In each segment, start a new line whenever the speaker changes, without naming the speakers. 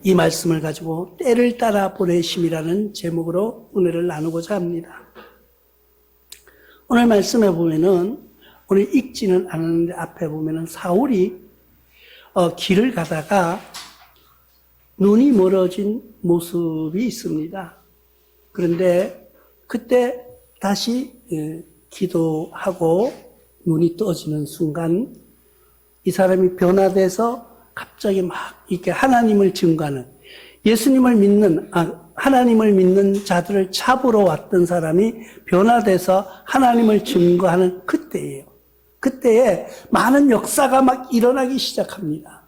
이 말씀을 가지고 때를 따라 보내심이라는 제목으로 은혜를 나누고자 합니다. 오늘 말씀에 보면은 오늘 읽지는 않았는데 앞에 보면은 사울이 길을 가다가 눈이 멀어진 모습이 있습니다. 그런데 그때 다시 기도하고 눈이 떠지는 순간 이 사람이 변화돼서 갑자기 막 이렇게 하나님을 증거하는, 예수님을 믿는, 하나님을 믿는 자들을 잡으러 왔던 사람이 변화돼서 하나님을 증거하는 그때예요. 그때에 많은 역사가 막 일어나기 시작합니다.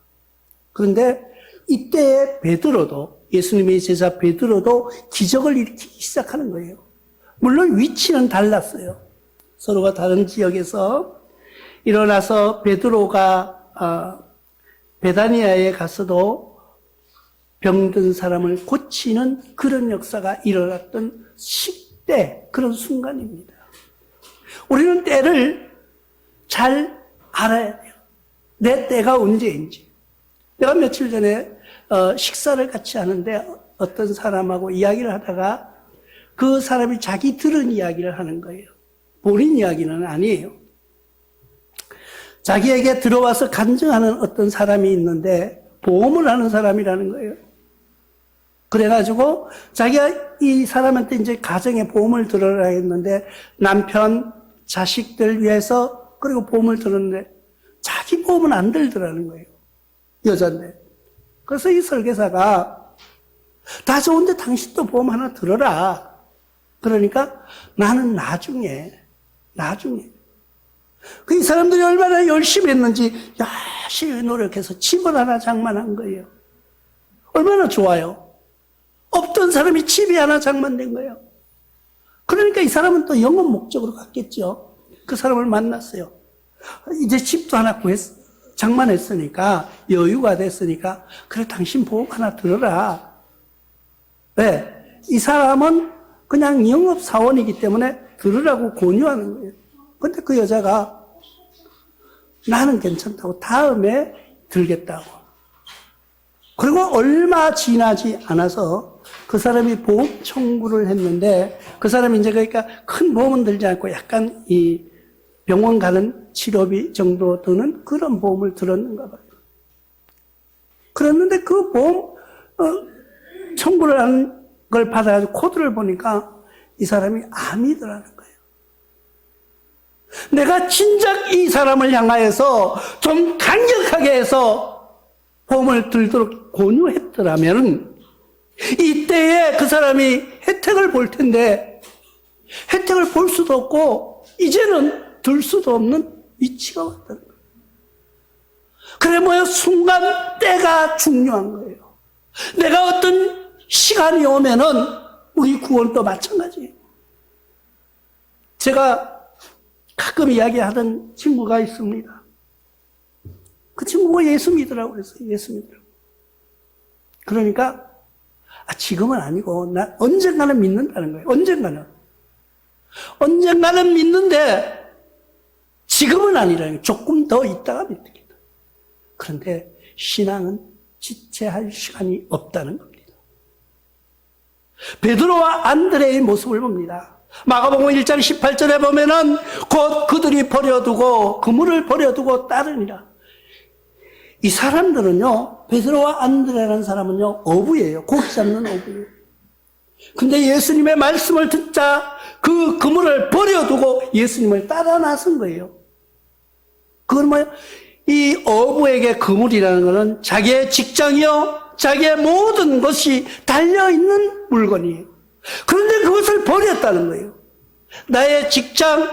그런데 이때에 베드로도, 예수님의 제자 베드로도 기적을 일으키기 시작하는 거예요. 물론 위치는 달랐어요. 서로가 다른 지역에서 일어나서 베드로가 베다니아에 가서도 병든 사람을 고치는 그런 역사가 일어났던 시대, 그런 순간입니다. 우리는 때를 잘 알아야 돼요. 내 때가 언제인지. 내가 며칠 전에 식사를 같이 하는데 어떤 사람하고 이야기를 하다가 그 사람이 자기 들은 이야기를 하는 거예요. 본인 이야기는 아니에요. 자기에게 들어와서 간증하는 어떤 사람이 있는데 보험을 하는 사람이라는 거예요. 그래가지고 자기가 이 사람한테 이제 가정에 보험을 들어라 했는데 남편, 자식들 위해서 그리고 보험을 들었는데 자기 보험은 안 들더라는 거예요. 여잔데. 그래서 이 설계사가 다 좋은데 당신도 보험 하나 들어라. 그러니까 나는 나중에 그 이 사람들이 얼마나 열심히 했는지 열심히 노력해서 집을 하나 장만한 거예요. 얼마나 좋아요. 없던 사람이 집이 하나 장만된 거예요. 그러니까 이 사람은 또 영업 목적으로 갔겠죠. 그 사람을 만났어요. 이제 집도 하나 장만했으니까 여유가 됐으니까 그래 당신 보험 하나 들어라. 왜? 이 사람은 그냥 영업사원이기 때문에 들으라고 권유하는 거예요. 근데 그 여자가 나는 괜찮다고 다음에 들겠다고. 그리고 얼마 지나지 않아서 그 사람이 보험 청구를 했는데 그 사람이 이제 그러니까 큰 보험은 들지 않고 약간 이 병원 가는 치료비 정도 드는 그런 보험을 들었는가 봐요. 그랬는데 그 보험 청구를 한 걸 받아가지고 코드를 보니까 이 사람이 암이더라는 거예요. 내가 진작 이 사람을 향하여서 좀 강력하게 해서 보험을 들도록 권유했더라면 이때에 그 사람이 혜택을 볼 텐데 혜택을 볼 수도 없고 이제는 들 수도 없는 위치가 왔다는 거예요. 그래 뭐예요? 순간 때가 중요한 거예요. 내가 어떤 시간이 오면은 우리 구원도 마찬가지예요. 제가 가끔 이야기하던 친구가 있습니다. 그 친구가 예수 믿으라고 그랬어요. 예수 믿으라고. 그러니까 지금은 아니고 나 언젠가는 믿는다는 거예요. 언젠가는 믿는데 지금은 아니라는 거예요. 조금 더 있다가 믿겠다. 그런데 신앙은 지체할 시간이 없다는 겁니다. 베드로와 안드레의 모습을 봅니다. 마가복음 1장 18절에 보면은 곧 그들이 버려두고 그물을 버려두고 따르니라. 이 사람들은요, 베드로와 안드레라는 사람은요, 어부예요. 고기 잡는 어부예요. 근데 예수님의 말씀을 듣자 그 그물을 버려두고 예수님을 따라 나선 거예요. 그건 뭐예요? 이 어부에게 그물이라는 것은 자기의 직장이요, 자기의 모든 것이 달려있는 물건이에요. 그런데 그것을 버렸다는 거예요. 나의 직장,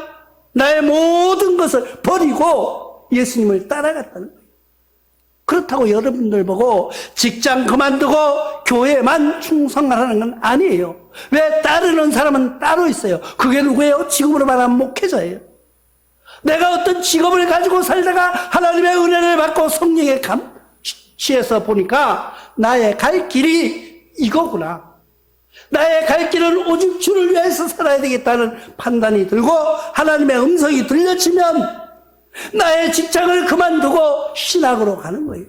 나의 모든 것을 버리고 예수님을 따라갔다는 거예요. 그렇다고 여러분들 보고 직장 그만두고 교회만 충성하라는 건 아니에요. 왜? 따르는 사람은 따로 있어요. 그게 누구예요? 지금으로 말하면 목회자예요. 내가 어떤 직업을 가지고 살다가 하나님의 은혜를 받고 성령의 감시해서 보니까 나의 갈 길이 이거구나. 나의 갈 길은 오직 주를 위해서 살아야 되겠다는 판단이 들고 하나님의 음성이 들려지면 나의 직장을 그만두고 신학으로 가는 거예요.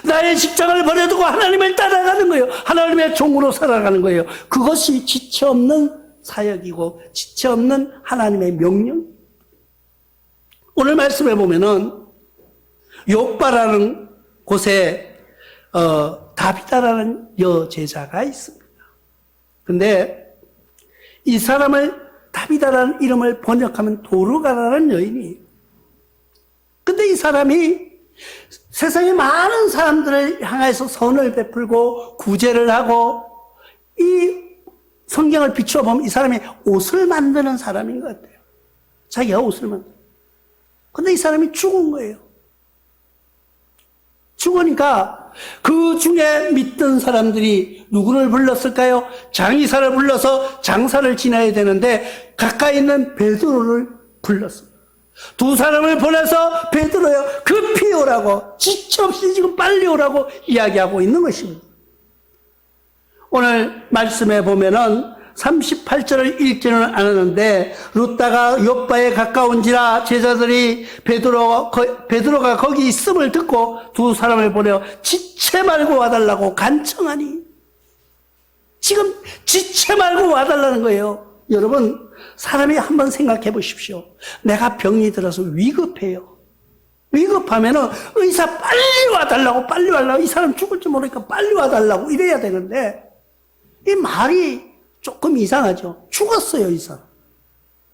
나의 직장을 버려두고 하나님을 따라가는 살아가는 거예요. 하나님의 종으로 살아가는 거예요. 그것이 지체 없는 사역이고 지체 없는 하나님의 명령. 오늘 말씀해 보면은 욥바라는 곳에 다비다라는 여제자가 있습니다. 근데 이 사람을 다비다라는 이름을 번역하면 도르가라는 여인이에요. 근데 이 사람이 세상에 많은 사람들을 향해서 선을 베풀고 구제를 하고 이 성경을 비추어 보면 이 사람이 옷을 만드는 사람인 것 같아요. 자기가 옷을 만들어. 근데 이 사람이 죽은 거예요. 죽으니까 그 중에 믿던 사람들이 누구를 불렀을까요? 장의사를 불러서 장사를 지내야 되는데 가까이 있는 베드로를 불렀습니다. 두 사람을 보내서 베드로여 급히 오라고, 지체 없이 지금 빨리 오라고 이야기하고 있는 것입니다. 오늘 말씀에 보면은 38절을 읽지는 않았는데 룻다가 욥바에 가까운지라 제자들이 베드로가 거기 있음을 듣고 두 사람을 보내 지체 말고 와달라고 간청하니, 지금 지체 말고 와달라는 거예요. 여러분, 사람이 한번 생각해 보십시오. 내가 병이 들어서 위급해요. 위급하면은 의사 빨리 와달라고, 빨리 와달라고, 이 사람 죽을지 모르니까 빨리 와달라고 이래야 되는데 이 말이 조금 이상하죠. 죽었어요, 이 사람.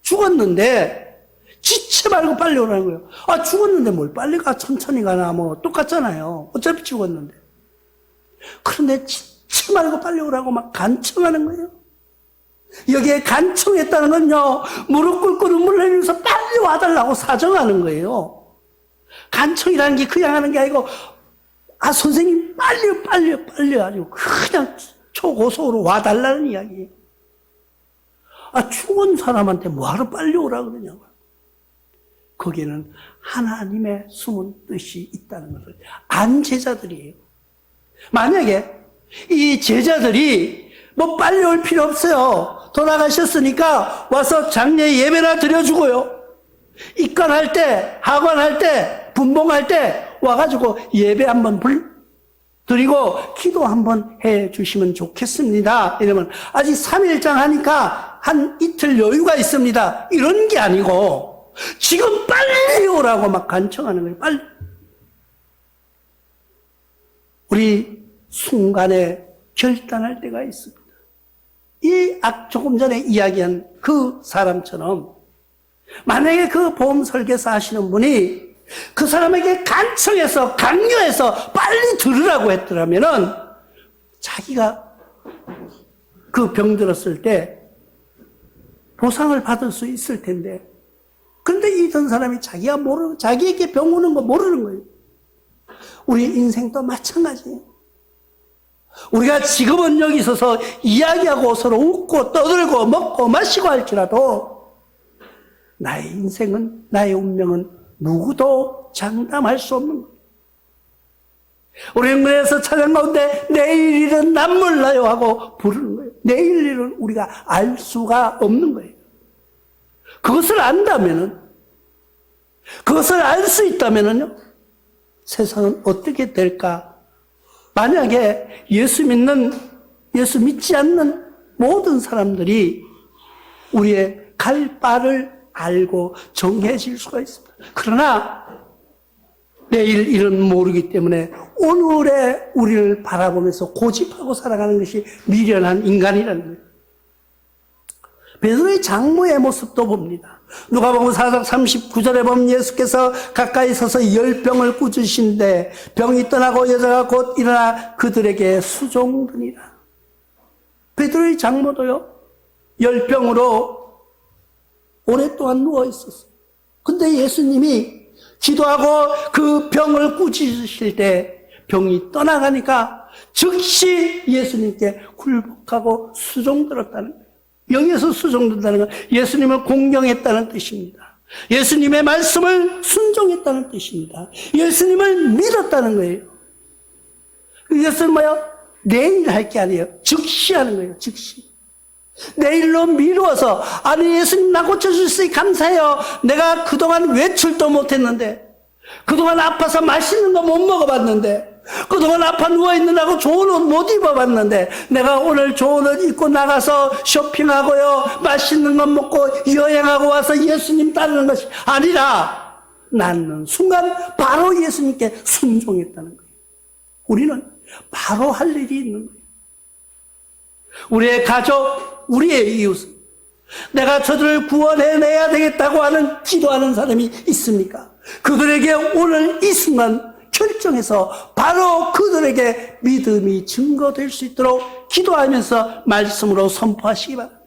죽었는데 지체 말고 빨리 오라는 거예요. 아, 죽었는데 뭘 빨리 가, 천천히 가나 뭐 똑같잖아요. 어차피 죽었는데. 그런데 지체 말고 빨리 오라고 막 간청하는 거예요. 여기에 간청했다는 건요, 무릎 꿇고 눈물 흘리면서 빨리 와달라고 사정하는 거예요. 간청이라는 게 그냥 하는 게 아니고, 아, 선생님 빨리 아니고 그냥 초고속으로 와달라는 이야기예요. 아, 죽은 사람한테 뭐하러 빨리 오라 그러냐고요. 거기에는 하나님의 숨은 뜻이 있다는 것을 안 제자들이에요. 만약에 이 제자들이 뭐 빨리 올 필요 없어요. 돌아가셨으니까 와서 장례 예배나 드려주고요. 입관할 때, 하관할 때, 분봉할 때 와가지고 예배 한번 드리고 기도 한번 해 주시면 좋겠습니다. 이러면 아직 3일장 하니까 한 이틀 여유가 있습니다. 이런 게 아니고 지금 빨리 오라고 막 간청하는 거예요. 빨리. 우리 순간에 결단할 때가 있습니다. 조금 전에 이야기한 그 사람처럼 만약에 그 보험 설계사 하시는 분이 그 사람에게 간청해서 강요해서 빨리 들으라고 했더라면은 자기가 그 병 들었을 때 보상을 받을 수 있을 텐데, 그런데 이런 사람이 자기에게 병 오는 거 모르는 거예요. 우리 인생도 마찬가지예요. 우리가 지금은 여기 있어서 이야기하고 서로 웃고 떠들고 먹고 마시고 할지라도 나의 인생은, 나의 운명은 누구도 장담할 수 없는 거예요. 우리 영문에서 찬양 가운데 내일 일은 난 몰라요 하고 부르는 거예요. 내일 일은 우리가 알 수가 없는 거예요. 그것을 안다면은, 그것을 알 수 있다면은요, 세상은 어떻게 될까? 만약에 예수 믿지 않는 모든 사람들이 우리의 갈 바를 알고 정해질 수가 있습니다. 그러나 내일 일은 모르기 때문에 오늘의 우리를 바라보면서 고집하고 살아가는 것이 미련한 인간이라는 거예요. 베드로의 장모의 모습도 봅니다. 누가복음 4장 39절에 보면 예수께서 가까이 서서 열병을 꾸짖으신데 병이 떠나고 여자가 곧 일어나 그들에게 수종드니라. 베드로의 장모도요, 열병으로 오랫동안 누워 있었어요. 근데 예수님이 기도하고 그 병을 꾸짖으실 때 병이 떠나가니까 즉시 예수님께 굴복하고 수종들었다는 거예요. 영에서 수종된다는 건 예수님을 공경했다는 뜻입니다. 예수님의 말씀을 순종했다는 뜻입니다. 예수님을 믿었다는 거예요. 이것은 뭐요? 내일 할 게 아니에요. 즉시 하는 거예요. 즉시. 내일로 미루어서, 아니 예수님 나 고쳐주시니 감사해요. 내가 그동안 외출도 못했는데, 그동안 아파서 맛있는 거 못 먹어봤는데, 그동안 아파 누워있느라고 좋은 옷 못 입어봤는데 내가 오늘 좋은 옷 입고 나가서 쇼핑하고요, 맛있는 것 먹고 여행하고 와서 예수님 따르는 것이 아니라 나는 순간 바로 예수님께 순종했다는 거예요. 우리는 바로 할 일이 있는 거예요. 우리의 가족, 우리의 이웃, 내가 저들을 구원해내야 되겠다고 하는 기도하는 사람이 있습니까? 그들에게 오늘 이 순간 결정해서 바로 그들에게 믿음이 증거될 수 있도록 기도하면서 말씀으로 선포하시기 바랍니다.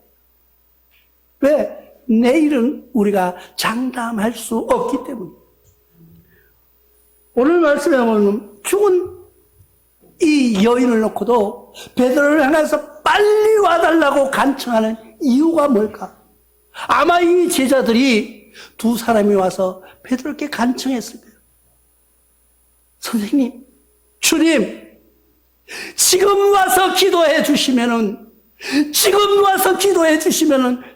왜? 내일은 우리가 장담할 수 없기 때문에. 오늘 말씀에 보면 죽은 이 여인을 놓고도 베드로를 향해서 빨리 와달라고 간청하는 이유가 뭘까? 아마 이 제자들이 두 사람이 와서 베드로께 간청했을 거예요. 선생님, 주님, 지금 와서 기도해 주시면은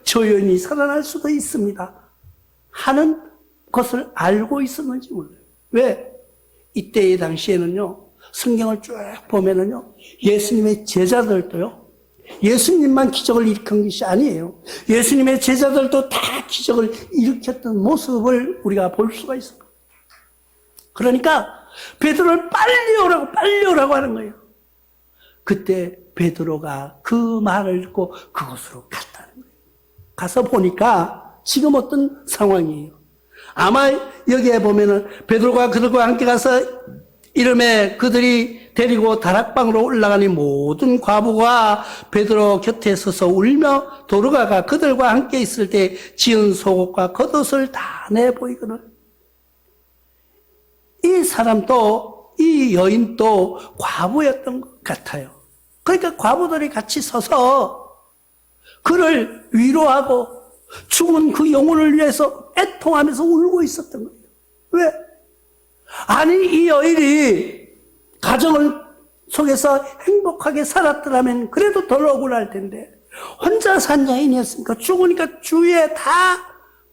저 여인이 살아날 수도 있습니다 하는 것을 알고 있었는지 몰라요. 왜? 이때의 당시에는요, 성경을 쭉 보면은요, 예수님의 제자들도요, 예수님만 기적을 일으킨 것이 아니에요. 예수님의 제자들도 다 기적을 일으켰던 모습을 우리가 볼 수가 있어요. 그러니까 베드로를 빨리 오라고 하는 거예요. 그때 베드로가 그 말을 듣고 그곳으로 갔다는 거예요. 가서 보니까 지금 어떤 상황이에요. 아마 여기에 보면은 베드로가 그들과 함께 가서 이름에 그들이 데리고 다락방으로 올라가니 모든 과부가 베드로 곁에 서서 울며 도르가가 그들과 함께 있을 때 지은 속옷과 겉옷을 다 내보이거늘. 이 사람도, 이 여인도 과부였던 것 같아요. 그러니까 과부들이 같이 서서 그를 위로하고 죽은 그 영혼을 위해서 애통하면서 울고 있었던 거예요. 왜? 아니, 이 여인이 가정을 속에서 행복하게 살았더라면 그래도 덜 억울할 텐데 혼자 산 여인이었으니까 죽으니까 주위에 다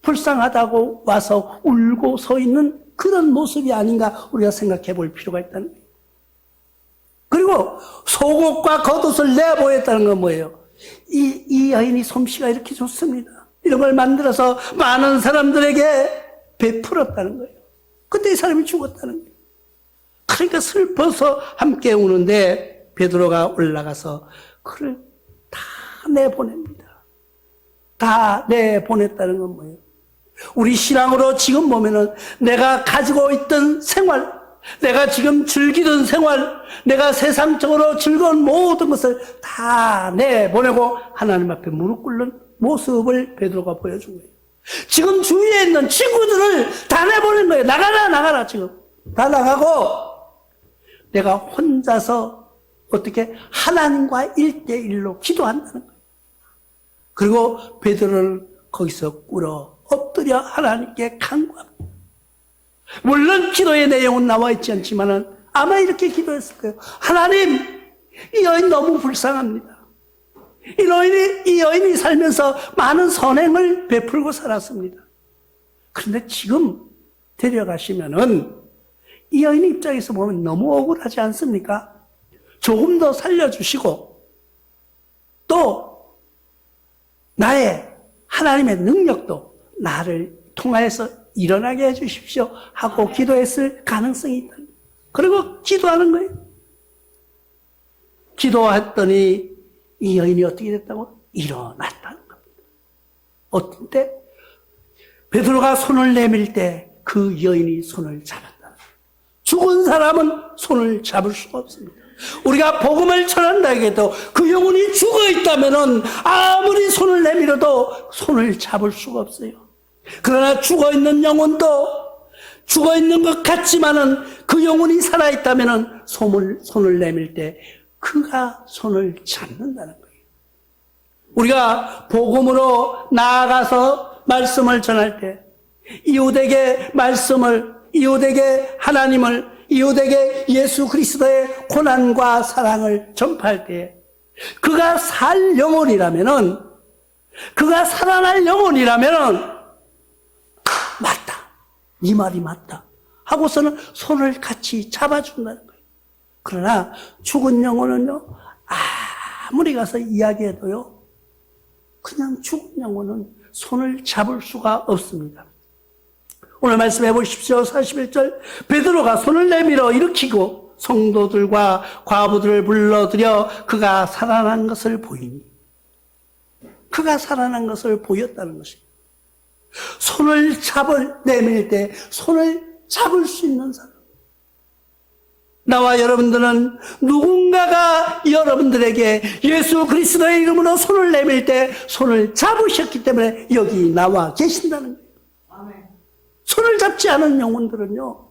불쌍하다고 와서 울고 서 있는 그런 모습이 아닌가 우리가 생각해 볼 필요가 있다는 거예요. 그리고 속옷과 겉옷을 내보였다는 건 뭐예요? 이 여인이 솜씨가 이렇게 좋습니다. 이런 걸 만들어서 많은 사람들에게 베풀었다는 거예요. 그때 이 사람이 죽었다는 거예요. 그러니까 슬퍼서 함께 우는데 베드로가 올라가서 그를 다 내보냅니다. 다 내보냈다는 건 뭐예요? 우리 신앙으로 지금 보면은 내가 가지고 있던 생활, 내가 지금 즐기던 생활, 내가 세상적으로 즐거운 모든 것을 다 내보내고 하나님 앞에 무릎 꿇는 모습을 베드로가 보여준 거예요. 지금 주위에 있는 친구들을 다 내보낸 거예요. 나가라 지금. 다 나가고 내가 혼자서 어떻게 하나님과 1대1로 기도한다는 거예요. 그리고 베드로를 거기서 꿇어 엎드려 하나님께 간구합니다. 물론 기도의 내용은 나와 있지 않지만은 아마 이렇게 기도했을 거예요. 하나님, 이 여인 너무 불쌍합니다. 이 여인이 살면서 많은 선행을 베풀고 살았습니다. 그런데 지금 데려가시면은 이 여인 입장에서 보면 너무 억울하지 않습니까? 조금 더 살려주시고 또 나의 하나님의 능력도 나를 통하여서 일어나게 해주십시오 하고 기도했을 가능성이 있다. 그리고 기도하는 거예요. 기도했더니 이 여인이 어떻게 됐다고? 일어났다는 겁니다. 어떤 때? 베드로가 손을 내밀 때 그 여인이 손을 잡았다. 죽은 사람은 손을 잡을 수가 없습니다. 우리가 복음을 전한다 해도 그 영혼이 죽어 있다면은 아무리 손을 내밀어도 손을 잡을 수가 없어요. 그러나 죽어 있는 영혼도 죽어 있는 것 같지만은 그 영혼이 살아 있다면은 손을 내밀 때 그가 손을 잡는다는 거예요. 우리가 복음으로 나아가서 말씀을 전할 때 이웃에게 말씀을, 이웃에게 하나님을, 이웃에게 예수 그리스도의 고난과 사랑을 전파할 때 그가 살 영혼이라면은, 그가 살아날 영혼이라면은 맞다, 네 말이 맞다 하고서는 손을 같이 잡아준다는 거예요. 그러나 죽은 영혼은요, 아무리 가서 이야기해도요, 그냥 죽은 영혼은 손을 잡을 수가 없습니다. 오늘 말씀해 보십시오. 41절. 베드로가 손을 내밀어 일으키고 성도들과 과부들을 불러들여 그가 살아난 것을 보이니. 그가 살아난 것을 보였다는 것입니다. 손을 내밀 때 손을 잡을 수 있는 사람. 나와 여러분들은 누군가가 여러분들에게 예수 그리스도의 이름으로 손을 내밀 때 손을 잡으셨기 때문에 여기 나와 계신다는 거예요. 아멘. 손을 잡지 않은 영혼들은요,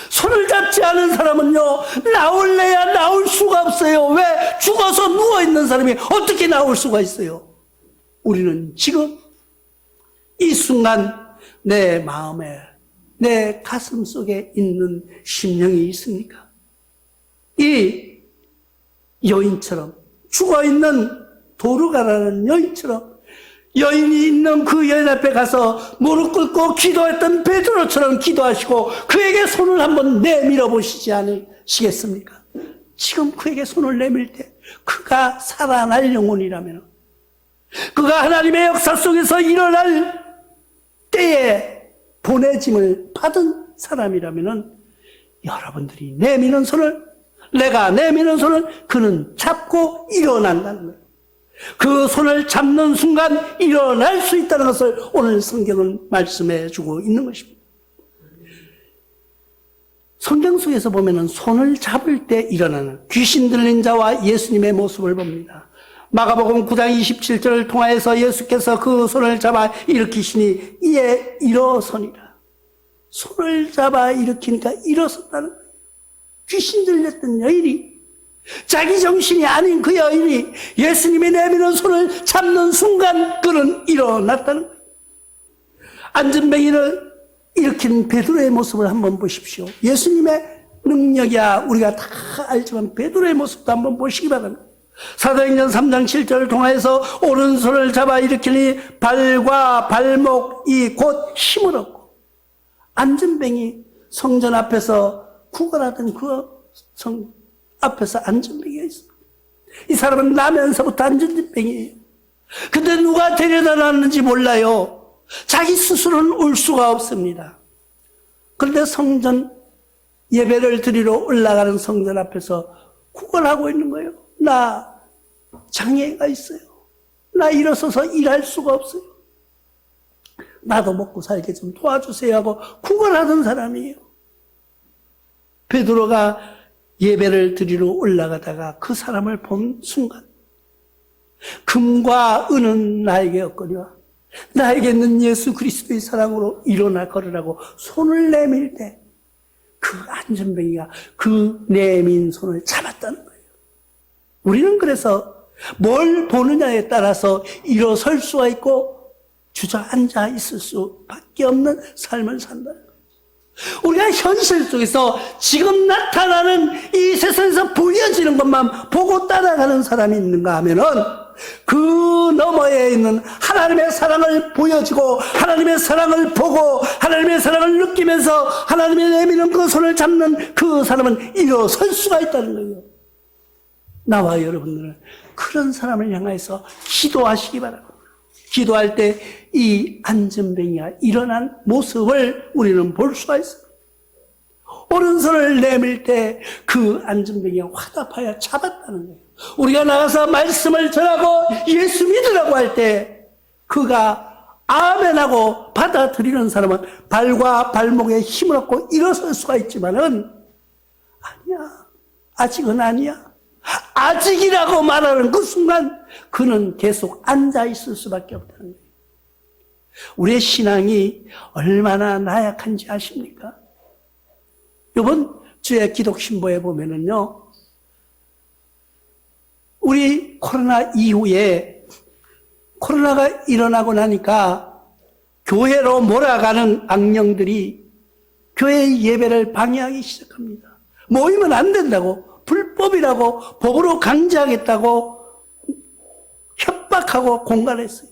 손을 잡지 않은 사람은요, 나올래야 나올 수가 없어요. 왜? 죽어서 누워있는 사람이 어떻게 나올 수가 있어요? 우리는 지금 이 순간 내 마음에, 내 가슴 속에 있는 심령이 있습니까? 이 여인처럼, 죽어있는 도르가라는 여인처럼, 여인이 있는 그 여인 앞에 가서 무릎 꿇고 기도했던 베드로처럼 기도하시고 그에게 손을 한번 내밀어 보시지 않으시겠습니까? 지금 그에게 손을 내밀 때 그가 살아날 영혼이라면, 그가 하나님의 역사 속에서 일어날 때에 보내짐을 받은 사람이라면 여러분들이 내미는 손을, 내가 내미는 손을 그는 잡고 일어난다는 거예요. 그 손을 잡는 순간 일어날 수 있다는 것을 오늘 성경은 말씀해 주고 있는 것입니다. 성경 속에서 보면은 손을 잡을 때 일어나는 귀신 들린 자와 예수님의 모습을 봅니다. 마가복음 9장 27절을 통하여서 예수께서 그 손을 잡아 일으키시니 이에 일어서니라. 손을 잡아 일으키니까 일어섰다는 거예요. 귀신 들렸던 여인이, 자기 정신이 아닌 그 여인이 예수님이 내미는 손을 잡는 순간 그는 일어났다는 거예요. 안전뱅이를 일으킨 베드로의 모습을 한번 보십시오. 예수님의 능력이야 우리가 다 알지만 베드로의 모습도 한번 보시기 바랍니다. 사도행전 3장 7절을 통해서 오른손을 잡아 일으키니 발과 발목이 곧 힘을 얻고, 안전뱅이 성전 앞에서 구걸하던 그 성 앞에서 안전뱅이가 있습니다. 이 사람은 나면서부터 안전뱅이에요. 근데 누가 데려다 놨는지 몰라요. 자기 스스로는 올 수가 없습니다. 그런데 성전 예배를 드리러 올라가는 성전 앞에서 구걸하고 있는 거예요. 나 장애가 있어요. 나 일어서서 일할 수가 없어요. 나도 먹고 살게 좀 도와주세요 하고 구걸하던 사람이에요. 베드로가 예배를 드리러 올라가다가 그 사람을 본 순간, 금과 은은 나에게 없거니와 나에게 있는 예수 그리스도의 사랑으로 일어나 걸으라고 손을 내밀 때 그 안전뱅이가 그 내민 손을 잡았다는 거예요. 우리는 그래서 뭘 보느냐에 따라서 일어설 수가 있고 주저앉아 있을 수밖에 없는 삶을 산다는 거예요. 우리가 현실 속에서 지금 나타나는 이 세상에서 보여지는 것만 보고 따라가는 사람이 있는가 하면은 그 너머에 있는 하나님의 사랑을 보여주고 하나님의 사랑을 보고 하나님의 사랑을 느끼면서 하나님의 내미는 그 손을 잡는 그 사람은 일어설 수가 있다는 거예요. 나와 여러분들은 그런 사람을 향해서 기도하시기 바랍니다. 기도할 때 이 안전뱅이가 일어난 모습을 우리는 볼 수가 있어요. 오른손을 내밀 때 그 안전뱅이가 화답하여 잡았다는 거예요. 우리가 나가서 말씀을 전하고 예수 믿으라고 할 때 그가 아멘하고 받아들이는 사람은 발과 발목에 힘을 얻고 일어설 수가 있지만은 아니야, 아직은 아니야, 아직이라고 말하는 그 순간 그는 계속 앉아 있을 수밖에 없다는 거예요. 우리의 신앙이 얼마나 나약한지 아십니까? 이번 주의 기독신보에 보면은요, 우리 코로나 이후에 코로나가 일어나고 나니까 교회로 몰아가는 악령들이 교회의 예배를 방해하기 시작합니다. 모이면 안 된다고, 불법이라고, 법으로 강제하겠다고 협박하고 공갈했어요.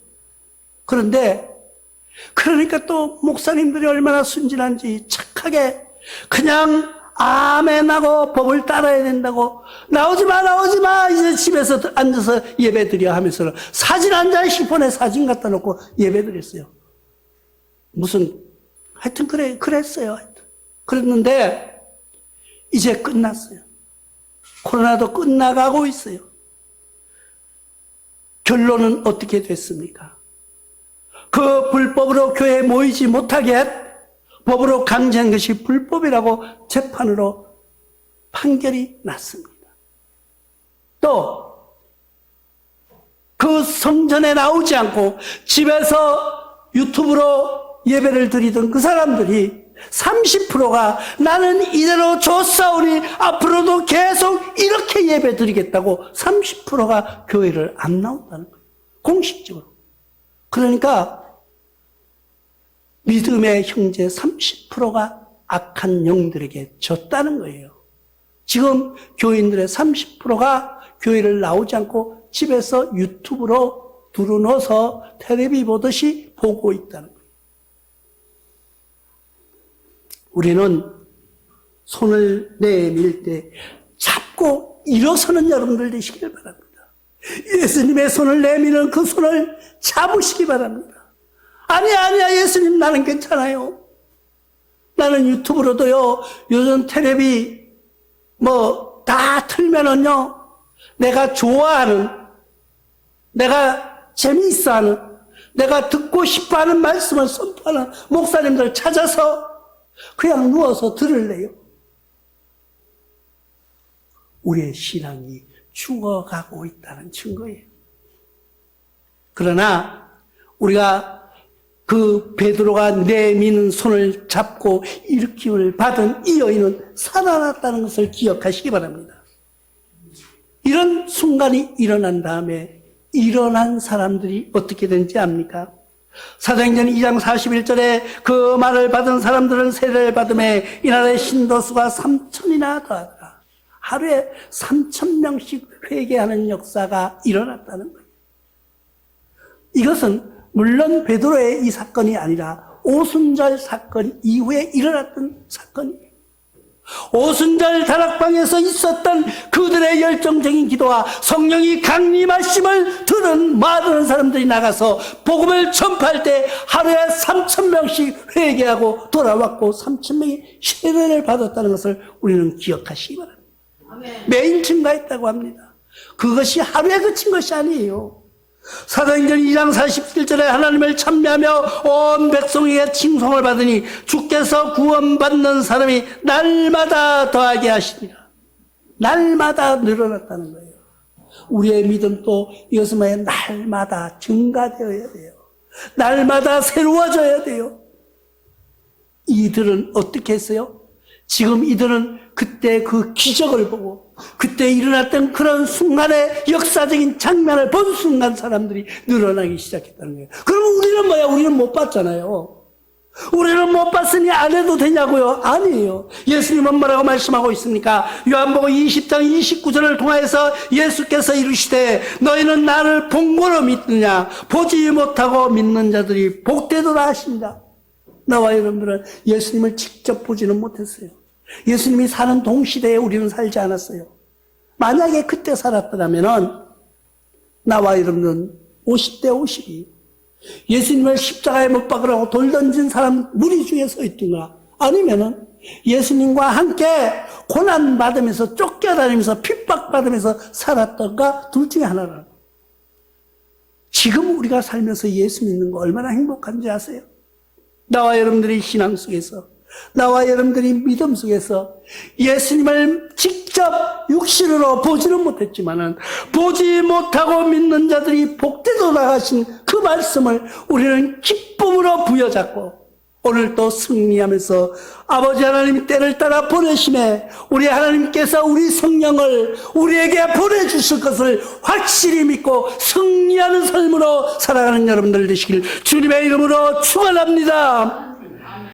그러니까 또 목사님들이 얼마나 순진한지 착하게 그냥 아멘하고 법을 따라야 된다고 나오지 마 이제 집에서 앉아서 예배드려 하면서 사진 한 장씩 보내 사진 갖다 놓고 예배드렸어요. 무슨 하여튼 그랬어요. 하여튼. 그랬는데 이제 끝났어요. 코로나도 끝나가고 있어요. 결론은 어떻게 됐습니까? 그 불법으로 교회에 모이지 못하게 법으로 강제한 것이 불법이라고 재판으로 판결이 났습니다. 또 그 성전에 나오지 않고 집에서 유튜브로 예배를 드리던 그 사람들이 30%가 나는 이대로 줬사오니 앞으로도 계속 이렇게 예배 드리겠다고 30%가 교회를 안 나온다는 거예요. 공식적으로. 그러니까 믿음의 형제 30%가 악한 영들에게 졌다는 거예요. 지금 교인들의 30%가 교회를 나오지 않고 집에서 유튜브로 두루넣어서 텔레비 보듯이 보고 있다는 거예요. 우리는 손을 내밀 때 잡고 일어서는 여러분들 되시길 바랍니다. 예수님의 손을 내미는 그 손을 잡으시기 바랍니다. 아니야 예수님 나는 괜찮아요. 나는 유튜브로도요 요즘 텔레비 다 틀면은요 내가 좋아하는 내가 재미있어하는 내가 듣고 싶어하는 말씀을 선포하는 목사님들 찾아서 그냥 누워서 들을래요. 우리의 신앙이 죽어가고 있다는 증거예요. 그러나 우리가 그 베드로가 내미는 손을 잡고 일으킴을 받은 이 여인은 살아났다는 것을 기억하시기 바랍니다. 이런 순간이 일어난 다음에 일어난 사람들이 어떻게 되는지 압니까? 사도행전 2장 41절에 그 말을 받은 사람들은 세례를 받음에 이날의 신도수가 3,000이나 더하더라. 하루에 3,000명씩 회개하는 역사가 일어났다는 거예요. 이것은 물론 베드로의 이 사건이 아니라 오순절 사건 이후에 일어났던 사건이에요. 오순절 다락방에서 있었던 그들의 열정적인 기도와 성령이 강림하심을 들은 많은 사람들이 나가서 복음을 전파할 때 하루에 3,000명씩 회개하고 돌아왔고 3,000명이 세례를 받았다는 것을 우리는 기억하시기 바랍니다. 매일 증가했다고 합니다. 그것이 하루에 그친 것이 아니에요. 사도행전 2장 47절에 하나님을 찬미하며 온 백성에게 칭송을 받으니 주께서 구원받는 사람이 날마다 더하게 하시니라. 날마다 늘어났다는 거예요. 우리의 믿음도 이것은 뭐예요? 날마다 증가되어야 돼요. 날마다 새로워져야 돼요. 이들은 어떻게 했어요? 지금 이들은 그때 그 기적을 보고 그때 일어났던 그런 순간의 역사적인 장면을 본 순간 사람들이 늘어나기 시작했다는 거예요. 그럼 우리는 뭐야? 우리는 못 봤잖아요. 우리는 못 봤으니 안 해도 되냐고요? 아니에요. 예수님은 뭐라고 말씀하고 있습니까? 요한복음 20장 29절을 통해서 예수께서 이르시되 너희는 나를 본 거로 믿느냐? 보지 못하고 믿는 자들이 복되도다 하신다. 나와 여러분들은 예수님을 직접 보지는 못했어요. 예수님이 사는 동시대에 우리는 살지 않았어요. 만약에 그때 살았더라면은 나와 여러분은 50대 50이 예수님을 십자가에 못 박으라고 돌 던진 사람 무리 중에 서 있든가 아니면은 예수님과 함께 고난받으면서 쫓겨다니면서 핍박받으면서 살았던가 둘 중에 하나라. 지금 우리가 살면서 예수 믿는 거 얼마나 행복한지 아세요? 나와 여러분들이 신앙 속에서 나와 여러분들이 믿음 속에서 예수님을 직접 육신으로 보지는 못했지만은 보지 못하고 믿는 자들이 복되도록 하신 그 말씀을 우리는 기쁨으로 부여잡고 오늘 또 승리하면서 아버지 하나님 때를 따라 보내심에 우리 하나님께서 우리 성령을 우리에게 보내주실 것을 확실히 믿고 승리하는 삶으로 살아가는 여러분들 되시길 주님의 이름으로 축원합니다.